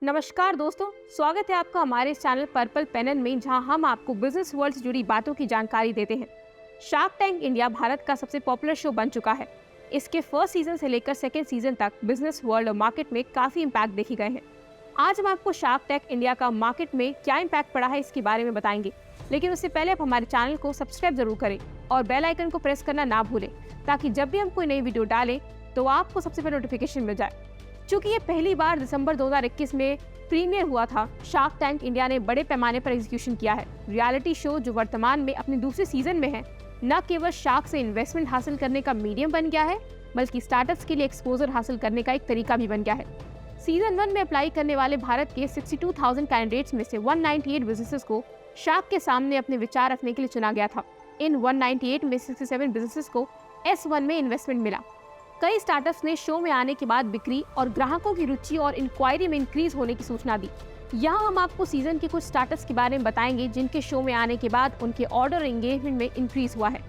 नमस्कार दोस्तों, स्वागत है आपका हमारे इस चैनल पर्पल पेनल में, जहां हम आपको बिजनेस वर्ल्ड से जुड़ी बातों की जानकारी देते हैं। शार्क टैंक इंडिया भारत का सबसे पॉपुलर शो बन चुका है। इसके फर्स्ट सीजन से लेकर सेकेंड सीजन तक बिजनेस वर्ल्ड और मार्केट में काफी इम्पैक्ट देखे गए हैं। आज हम आपको शार्क टैंक इंडिया का मार्केट में क्या इम्पैक्ट पड़ा है इसके बारे में बताएंगे, लेकिन उससे पहले आप हमारे चैनल को सब्सक्राइब जरूर करें और बेल आइकन को प्रेस करना ना भूलें, ताकि जब भी हम कोई नई वीडियो डालें तो आपको सबसे पहले नोटिफिकेशन मिल जाए। चूंकि ये पहली बार दिसंबर 2021 में प्रीमियर हुआ था, शार्क टैंक इंडिया ने बड़े पैमाने पर एग्जीक्यूशन किया है। रियलिटी शो जो वर्तमान में अपने दूसरे सीजन में है, न केवल शार्क से इन्वेस्टमेंट हासिल करने का मीडियम बन गया है, बल्कि स्टार्टअप्स के लिए एक्सपोजर हासिल करने का एक तरीका भी बन गया है। सीजन 1 में अप्लाई करने वाले भारत के 62,000 कैंडिडेट्स में से 198 बिजनेसेस को शार्क के सामने अपने विचार रखने के लिए चुना गया था। इन 198 में 67 बिजनेसेस को S1 में इन्वेस्टमेंट मिला। कई स्टार्टअप्स ने शो में आने के बाद बिक्री और ग्राहकों की रुचि और इंक्वायरी में इंक्रीज होने की सूचना दी। यहाँ हम आपको सीजन के कुछ स्टार्टअप्स के बारे में बताएंगे जिनके शो में आने के बाद उनके ऑर्डर एंगेजमेंट में इंक्रीज हुआ है।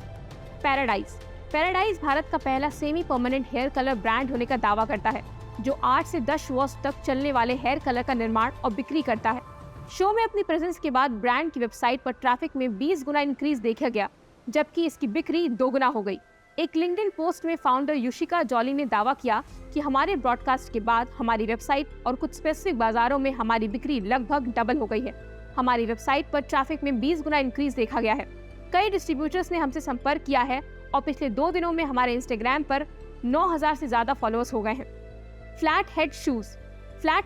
पैराडाइज भारत का पहला semi permanent hair colour brand होने का दावा करता है, जो 8 से 10 वर्ष तक चलने वाले हेयर कलर का निर्माण और बिक्री करता है। शो में अपनी प्रेजेंस के बाद ब्रांड की वेबसाइट पर ट्रैफिक में 20 गुना इंक्रीज देखा गया, जबकि इसकी बिक्री 2 गुना हो गई। एक लिंक्डइन पोस्ट में फाउंडर युशिका जॉली ने दावा किया कि हमारे ब्रॉडकास्ट के बाद हमारी वेबसाइट और कुछ स्पेसिफिक बाजारों में हमारी बिक्री लगभग डबल हो गई है। हमारी वेबसाइट पर ट्रैफिक में 20 गुना इंक्रीज देखा गया है। कई डिस्ट्रीब्यूटर्स ने हमसे संपर्क किया है और पिछले 2 दिनों में हमारे इंस्टाग्राम पर 9,000 से ज्यादा फॉलोअर्स हो गए हैं। Flat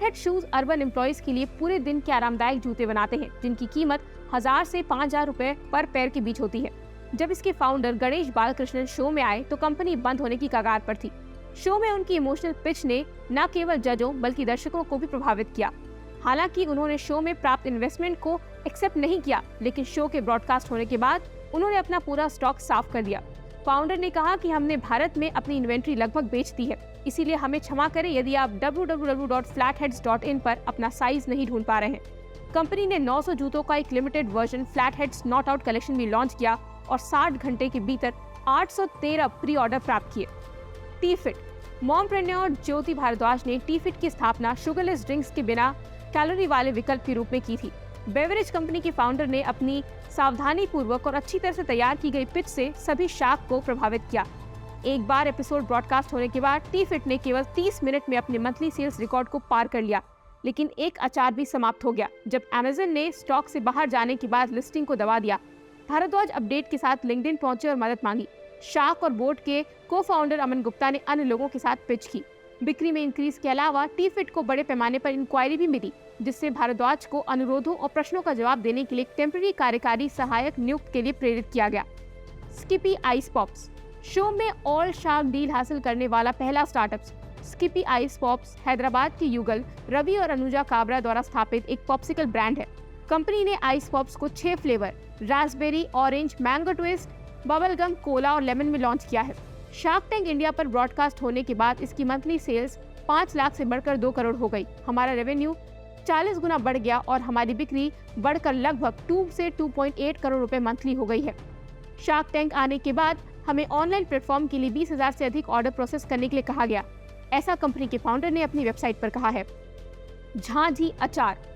head shoes urban employees के लिए पूरे दिन के आरामदायक जूते बनाते हैं, जिनकी कीमत 1000 से 5000 रुपए पर पैर के बीच होती है। जब इसके फाउंडर गणेश बालकृष्णन शो में आए तो कंपनी बंद होने की कगार पर थी। शो में उनकी इमोशनल पिच ने न केवल जजों बल्कि दर्शकों को भी प्रभावित किया। हालांकि उन्होंने शो में प्राप्त इन्वेस्टमेंट को एक्सेप्ट नहीं किया, लेकिन शो के ब्रॉडकास्ट होने के बाद उन्होंने अपना पूरा स्टॉक साफ कर दिया। फाउंडर ने कहा कि हमने भारत में अपनी इन्वेंट्री लगभग बेच दी है, इसीलिए हमें क्षमा करें यदि आप www.flatheads.in पर अपना साइज नहीं ढूंढ पा रहे हैं। कंपनी ने 900 जूतों का एक limited version Flatheads not out collection भी लॉन्च किया और 60 घंटे के भीतर 813 प्री ऑर्डर प्राप्त किए। टी-फिट मॉमप्रेन्योर ज्योति भारद्वाज ने टी-फिट की स्थापना शुगरलेस ड्रिंक्स के बिना कैलोरी वाले विकल्प के रूप में की थी। बेवरेज कंपनी के फाउंडर ने अपनी सावधानी पूर्वक और अच्छी तरह से तैयार की गई पिच से सभी शार्क को प्रभावित किया। एक बार एपिसोड ब्रॉडकास्ट होने के बाद टी-फिट ने केवल 30 मिनट में अपने मंथली सेल्स रिकॉर्ड को पार कर लिया, लेकिन एक अचार भी समाप्त हो गया जब अमेज़न ने स्टॉक से बाहर जाने के बाद लिस्टिंग को दबा दिया। भारद्वाज अपडेट के साथ लिंक्डइन पहुंचे और मदद मांगी। शार्क और बोर्ड के को-फाउंडर अमन गुप्ता ने अन्य लोगों के साथ पिच की। बिक्री में इंक्रीज के अलावा टी-फिट को बड़े पैमाने पर इंक्वायरी भी मिली, जिससे भारद्वाज को अनुरोधों और प्रश्नों का जवाब देने के लिए टेम्पररी कार्यकारी सहायक नियुक्त के लिए प्रेरित किया गया। स्किपी आइस पॉप्स शो में ऑल शार्क डील हासिल करने वाला पहला startup Skippi ice pops Hyderabad के युगल रवि और अनुजा काबरा द्वारा स्थापित एक पॉप्सिकल ब्रांड है। कंपनी ने आइस पॉप्स को 6 flavour raspberry, orange, mango twist, bubble gum, cola और लेमन में लॉन्च किया है। शार्क टैंक इंडिया पर ब्रॉडकास्ट होने के बाद इसकी मंथली सेल्स 5 लाख से बढ़कर 2 करोड़ हो गई। हमारा रेवेन्यू 40 गुना बढ़ गया और हमारी बिक्री बढ़कर लगभग 2 से 2.8 करोड़ रुपए मंथली हो गई है। शार्क टैंक आने के बाद हमें ऑनलाइन प्लेटफॉर्म के लिए 20,000 से अधिक ऑर्डर प्रोसेस करने के लिए कहा गया, ऐसा कंपनी के फाउंडर ने अपनी वेबसाइट पर कहा है। झांझी अचार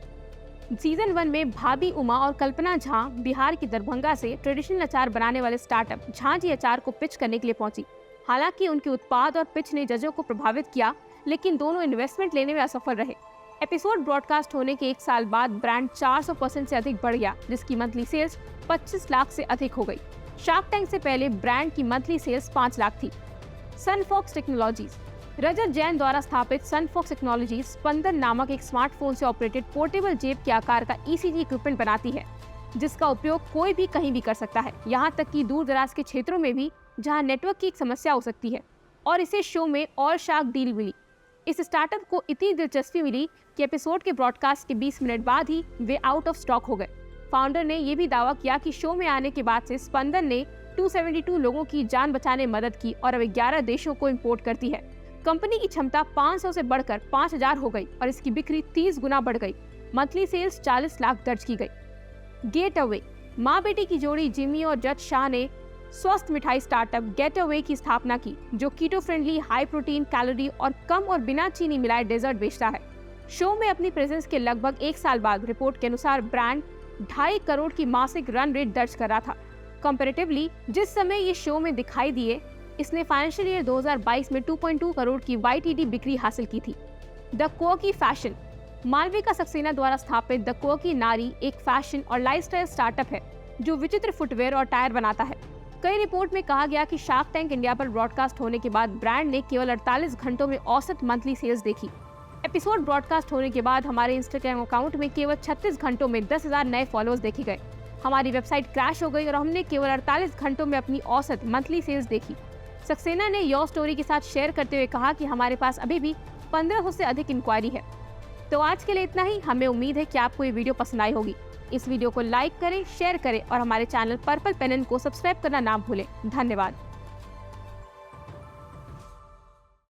सीजन 1 में भाभी उमा और कल्पना झा बिहार की दरभंगा से ट्रेडिशनल अचार बनाने वाले स्टार्टअप झांझी अचार को पिच करने के लिए पहुंची। हालांकि उनके उत्पाद और पिच ने जजों को प्रभावित किया, लेकिन दोनों इन्वेस्टमेंट लेने में असफल रहे। एपिसोड ब्रॉडकास्ट होने के 1 साल बाद ब्रांड 400% से अधिक बढ़ गया, जिसकी मंथली सेल्स 25 लाख से अधिक हो गई। शार्क टैंक से पहले ब्रांड की मंथली सेल्स 5 लाख थी। सनफॉक्स टेक्नोलॉजीज रजत जैन द्वारा स्थापित सनफॉक्स टेक्नोलॉजी स्पंदन नामक एक स्मार्टफोन से ऑपरेटेड पोर्टेबल जेब के आकार का ईसीजी इक्विपमेंट बनाती है, जिसका उपयोग कोई भी कहीं भी कर सकता है, यहाँ तक कि दूर दराज के क्षेत्रों में भी जहाँ नेटवर्क की एक समस्या हो सकती है। और इसे शो में ऑल शार्क डील मिली। इस स्टार्टअप को इतनी दिलचस्पी मिली कि एपिसोड के ब्रॉडकास्ट के 20 मिनट बाद ही वे आउट ऑफ स्टॉक हो गए। फाउंडर ने यह भी दावा किया कि शो में आने के बाद से स्पंदन ने 272 लोगों की जान बचाने में मदद की और अब 11 देशों को इम्पोर्ट करती है। कंपनी की क्षमता 500 से बढ़कर 5000 हो गई और इसकी बिक्री 30 गुना बढ़ गई। मंथली सेल्स 40 लाख दर्ज की गई। गेट अवे माँ बेटी की जोड़ी जिमी और जज शाह ने स्वस्थ मिठाई स्टार्टअप गेट अवे की स्थापना की, जो keto friendly, high protein, calorie और कम और बिना चीनी मिलाए डेजर्ट बेचता है। शो में अपनी प्रेजेंस के लगभग 1 साल बाद रिपोर्ट के अनुसार ब्रांड 2.5 करोड़ की मासिक रन रेट दर्ज कर रहा था। कंपैरेटिवली जिस समय ये शो में दिखाई दिए, इसने फाइनेंशियल ईयर 2022 में 2.2 करोड़ की YTD बिक्री हासिल की थी। The Quirky Fashion Malvika Saxena द्वारा स्थापित द क्वर्की नारी एक फैशन और लाइफस्टाइल स्टार्टअप है जो विचित्र फुटवेयर और टायर बनाता है। कई रिपोर्ट में कहा गया कि शार्क टैंक इंडिया पर ब्रॉडकास्ट होने के बाद ब्रांड ने केवल 48 घंटों में औसत मंथली सेल्स देखी। एपिसोड ब्रॉडकास्ट होने के बाद हमारे इंस्टाग्राम अकाउंट में केवल 36 घंटों में 10,000 नए फॉलोअर्स देखे गए। हमारी वेबसाइट क्रैश हो गई और हमने केवल 48 घंटों में अपनी औसत मंथली सेल्स देखी। सक्सेना ने योर स्टोरी के साथ शेयर करते हुए कहा कि हमारे पास अभी भी 1500 से अधिक इंक्वायरी है। तो आज के लिए इतना ही। हमें उम्मीद है कि आपको ये वीडियो पसंद आई होगी। इस वीडियो को लाइक करें, शेयर करें और हमारे चैनल पर्पल पेनन को सब्सक्राइब करना ना भूलें। धन्यवाद।